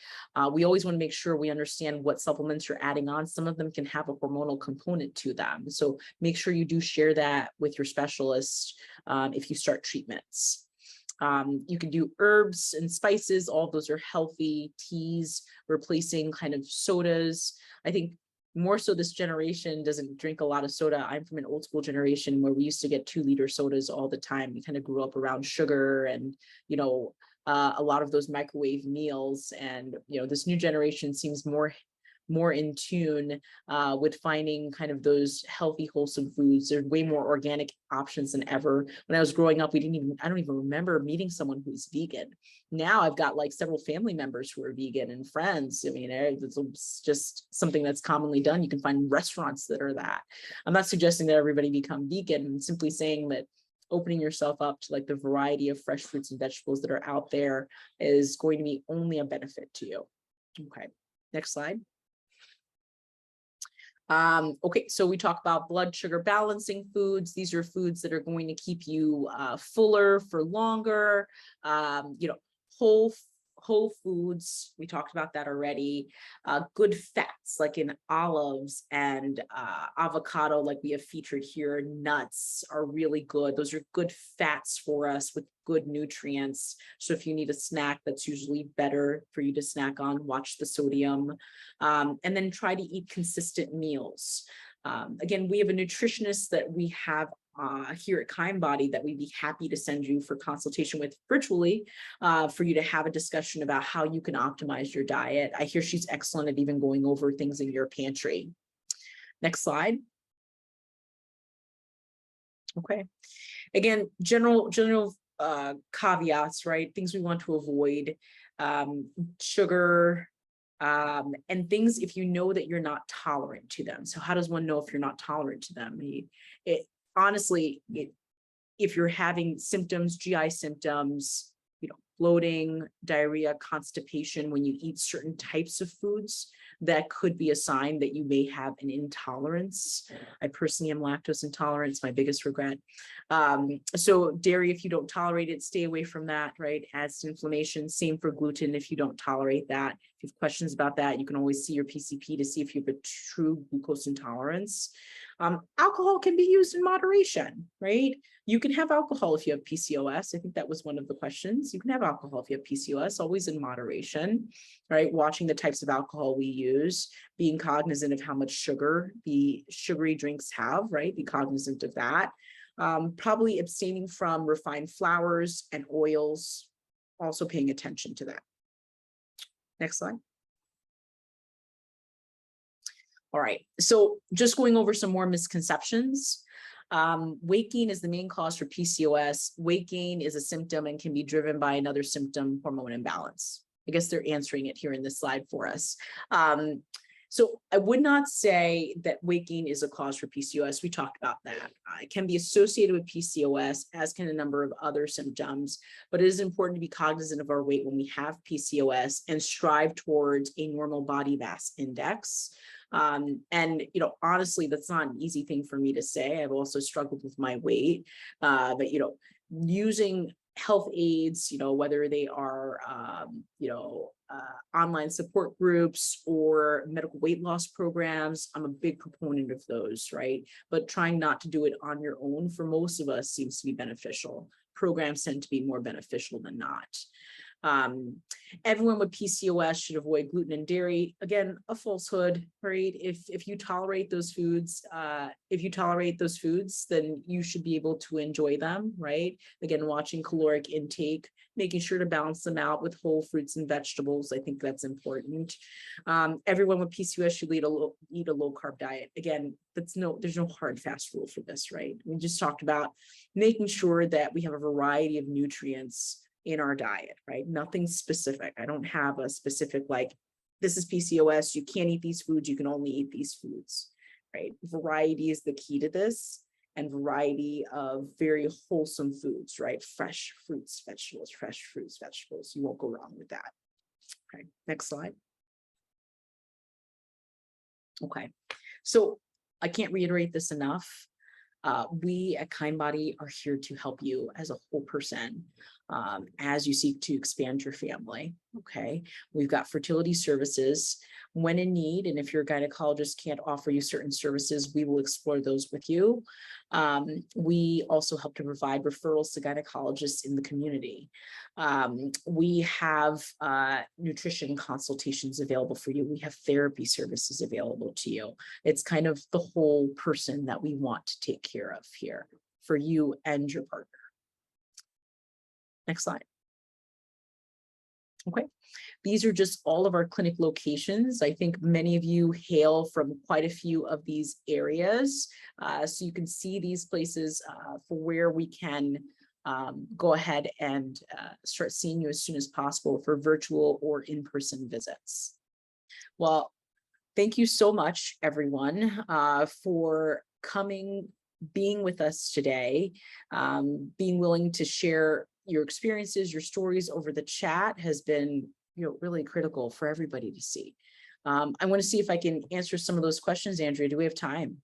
we always want to make sure we understand what supplements you're adding on. Some of them can have a hormonal component to them. So make sure you do share that with your specialist if you start treatments. You can do herbs and spices. All of those are healthy. Teas, replacing kind of sodas. I think more so this generation doesn't drink a lot of soda. I'm from an old school generation where we used to get 2-liter sodas all the time. We kind of grew up around sugar and, you know, a lot of those microwave meals. And, you know, this new generation seems more in tune with finding kind of those healthy, wholesome foods. There's way more organic options than ever. When I was growing up, I don't even remember meeting someone who's vegan. Now I've got like several family members who are vegan and friends. I mean, it's just something that's commonly done. You can find restaurants that are that. I'm not suggesting that everybody become vegan. I'm simply saying that opening yourself up to like the variety of fresh fruits and vegetables that are out there is going to be only a benefit to you. Okay, next slide. Okay, so we talk about blood sugar balancing foods. These are foods that are going to keep you fuller for longer. You know, whole foods, we talked about that already. Good fats like in olives and avocado, like we have featured here. Nuts are really good. Those are good fats for us with good nutrients. So if you need a snack, that's usually better for you to snack on. Watch the sodium, and then try to eat consistent meals. Again, we have a nutritionist that we have here at Kindbody that we'd be happy to send you for consultation with virtually for you to have a discussion about how you can optimize your diet. I hear she's excellent at even going over things in your pantry. Next slide. Okay. Again, general caveats, right? Things we want to avoid, sugar, and things if you know that you're not tolerant to them. So how does one know if you're not tolerant to them? Honestly, if you're having symptoms, GI symptoms, you know, bloating, diarrhea, constipation, when you eat certain types of foods, that could be a sign that you may have an intolerance. I personally am lactose intolerant. It's my biggest regret. So dairy, if you don't tolerate it, stay away from that, right? Adds to inflammation. Same for gluten if you don't tolerate that. If you have questions about that, you can always see your PCP to see if you have a true glucose intolerance. Alcohol can be used in moderation, right? You can have alcohol if you have PCOS. I think that was one of the questions. You can have alcohol if you have PCOS, always in moderation, right? Watching the types of alcohol we use, being cognizant of how much sugar the sugary drinks have, right? Be cognizant of that. Probably abstaining from refined flours and oils, also paying attention to that. Next slide. All right, so just going over some more misconceptions. Weight gain is the main cause for PCOS. Weight gain is a symptom and can be driven by another symptom, hormone imbalance. I guess they're answering it here in this slide for us. So I would not say that weight gain is a cause for PCOS. We talked about that. It can be associated with PCOS, as can a number of other symptoms, but it is important to be cognizant of our weight when we have PCOS and strive towards a normal body mass index. And, you know, honestly, that's not an easy thing for me to say. I've also struggled with my weight, but, you know, using health aids, you know, whether they are, online support groups or medical weight loss programs, I'm a big proponent of those, right? But trying not to do it on your own for most of us seems to be beneficial. Programs tend to be more beneficial than not. Everyone with PCOS should avoid gluten and dairy. Again, a falsehood, right? If you tolerate those foods, then you should be able to enjoy them, right? Again, watching caloric intake, making sure to balance them out with whole fruits and vegetables. I think that's important. Everyone with PCOS should eat a low carb diet. Again, there's no hard fast rule for this, right? We just talked about making sure that we have a variety of nutrients in our diet, right? Nothing specific. I don't have a specific, like, this is PCOS, you can't eat these foods, you can only eat these foods, right? Variety is the key to this, and variety of very wholesome foods, right? Fresh fruits, vegetables, You won't go wrong with that. Okay, next slide. Okay, so I can't reiterate this enough. We at Kindbody are here to help you as a whole person. as you seek to expand your family. Okay, we've got fertility services when in need, and if your gynecologist can't offer you certain services, we will explore those with you. We also help to provide referrals to gynecologists in the community. We have nutrition consultations available for you. We have therapy services available to you. It's kind of the whole person that we want to take care of here for you and your partner. Next slide. Okay, these are just all of our clinic locations. I think many of you hail from quite a few of these areas. So you can see these places for where we can go ahead and start seeing you as soon as possible for virtual or in-person visits. Well, thank you so much, everyone, for coming, being with us today, being willing to share your experiences, your stories over the chat has been, really critical for everybody to see. I want to see if I can answer some of those questions. Andrea, do we have time?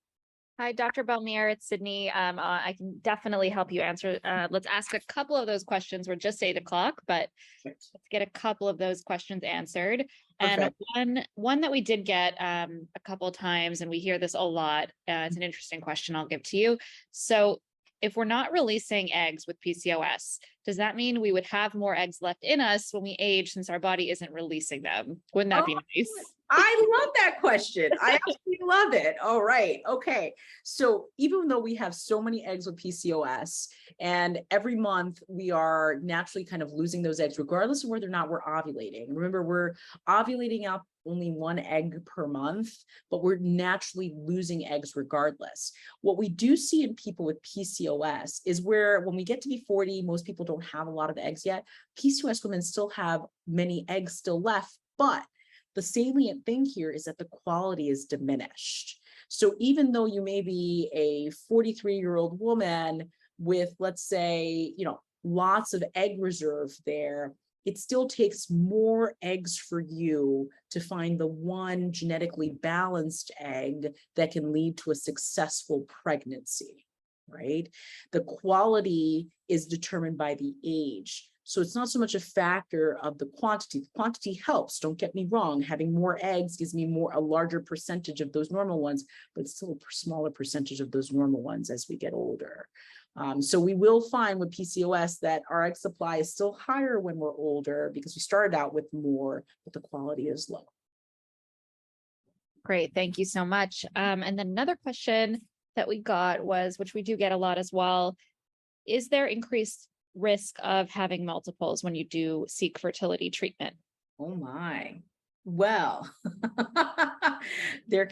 Hi, Dr. Balmir, it's Sydney. I can definitely help you answer. Let's ask a couple of those questions. We're just 8 o'clock, but let's get a couple of those questions answered. Perfect. And one that we did get a couple of times, and we hear this a lot. It's an interesting question I'll give to you. So if we're not releasing eggs with PCOS, does that mean we would have more eggs left in us when we age since our body isn't releasing them? Wouldn't that be nice? I love that question. I absolutely love it. All right. Okay. So even though we have so many eggs with PCOS and every month we are naturally kind of losing those eggs, regardless of whether or not we're ovulating. Remember, we're ovulating out only 1 egg per month, but we're naturally losing eggs regardless. What we do see in people with PCOS is where when we get to be 40, most people don't have a lot of eggs yet. PCOS women still have many eggs still left, but the salient thing here is that the quality is diminished. So even though you may be a 43-year-old woman with, let's say, lots of egg reserve there, it still takes more eggs for you to find the one genetically balanced egg that can lead to a successful pregnancy, right? The quality is determined by the age. So it's not so much a factor of the quantity. The quantity helps, don't get me wrong. Having more eggs gives me a larger percentage of those normal ones, but it's still a smaller percentage of those normal ones as we get older. So we will find with PCOS that our egg supply is still higher when we're older because we started out with more, but the quality is low. Great, thank you so much. And then another question that we got was, which we do get a lot as well, is there increased risk of having multiples when you do seek fertility treatment? Oh my. Well, there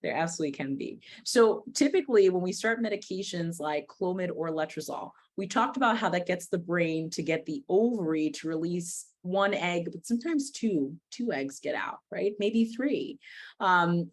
absolutely can be. So typically when we start medications like Clomid or letrozole, we talked about how that gets the brain to get the ovary to release 1 egg, but sometimes two eggs get out, right? Maybe 3.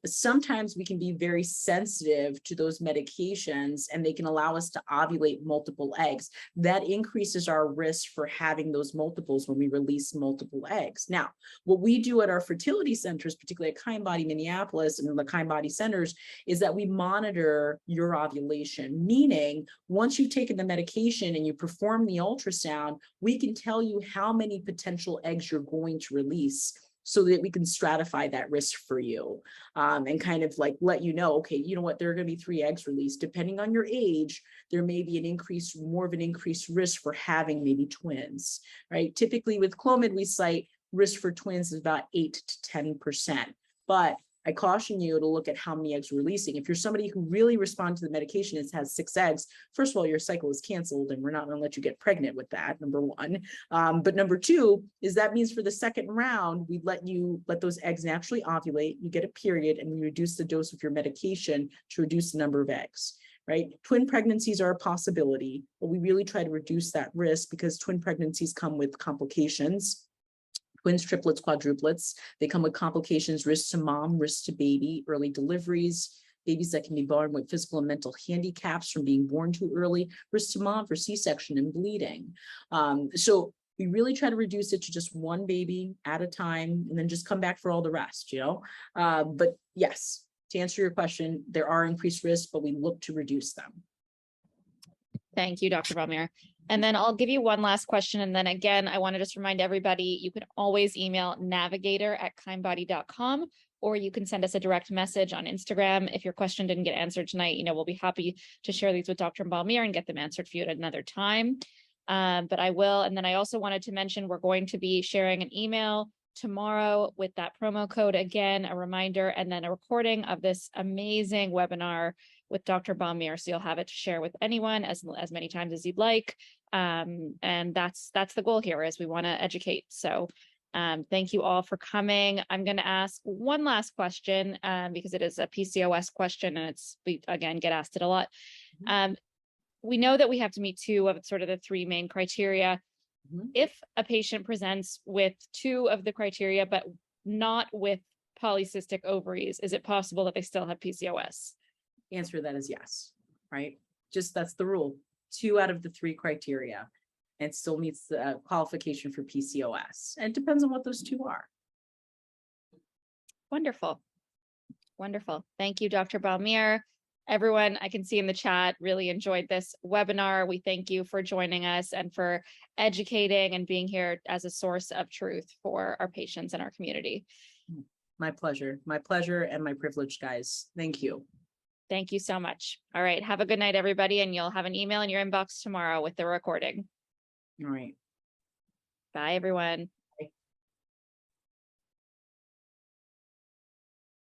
Sometimes we can be very sensitive to those medications and they can allow us to ovulate multiple eggs. That increases our risk for having those multiples when we release multiple eggs. Now, what we do at our fertility centers, particularly at Kindbody Minneapolis and the Kindbody centers, is that we monitor your ovulation, meaning once you've taken the medication and you perform the ultrasound, we can tell you how many potential eggs you're going to release so that we can stratify that risk for you and kind of like let you know, okay, you know what, there are going to be 3 eggs released. Depending on your age, there may be more of an increased risk for having maybe twins, right? Typically with Clomid, we cite risk for twins is about 8 to 10%, but I caution you to look at how many eggs you're releasing. If you're somebody who really responds to the medication and has 6 eggs, first of all, your cycle is canceled and we're not going to let you get pregnant with that, number 1. But number 2 is that means for the second round, we let those eggs naturally ovulate, you get a period, and we reduce the dose of your medication to reduce the number of eggs. Right? Twin pregnancies are a possibility, but we really try to reduce that risk because twin pregnancies come with complications. Twins, triplets, quadruplets, they come with complications, risk to mom, risk to baby, early deliveries, babies that can be born with physical and mental handicaps from being born too early, risk to mom for C-section and bleeding. So we really try to reduce it to just 1 baby at a time and then just come back for all the rest, But yes, to answer your question, there are increased risks, but we look to reduce them. Thank you, Dr. Balmir. And then I'll give you one last question. And then again, I want to just remind everybody, you can always email navigator@kindbody.com, or you can send us a direct message on Instagram. If your question didn't get answered tonight, we'll be happy to share these with Dr. Balmir and get them answered for you at another time. But I will. And then I also wanted to mention, we're going to be sharing an email tomorrow with that promo code. Again, a reminder, and then a recording of this amazing webinar with Dr. Balmir. So you'll have it to share with anyone as many times as you'd like. And that's the goal here, is we want to educate. So thank you all for coming. I'm going to ask one last question because it is a PCOS question, and we again get asked it a lot. We know that we have to meet two of sort of the three main criteria. If a patient presents with two of the criteria, but not with polycystic ovaries, is it possible that they still have PCOS? The answer to that is yes, right? Just that's the rule. 2 out of the 3 criteria, and it still meets the qualification for PCOS. And it depends on what those 2 are. Wonderful. Wonderful. Thank you, Dr. Balmir. Everyone, I can see in the chat, really enjoyed this webinar. We thank you for joining us and for educating and being here as a source of truth for our patients and our community. My pleasure. My pleasure and my privilege, guys. Thank you. Thank you so much. All right. Have a good night, everybody. And you'll have an email in your inbox tomorrow with the recording. All right. Bye, everyone.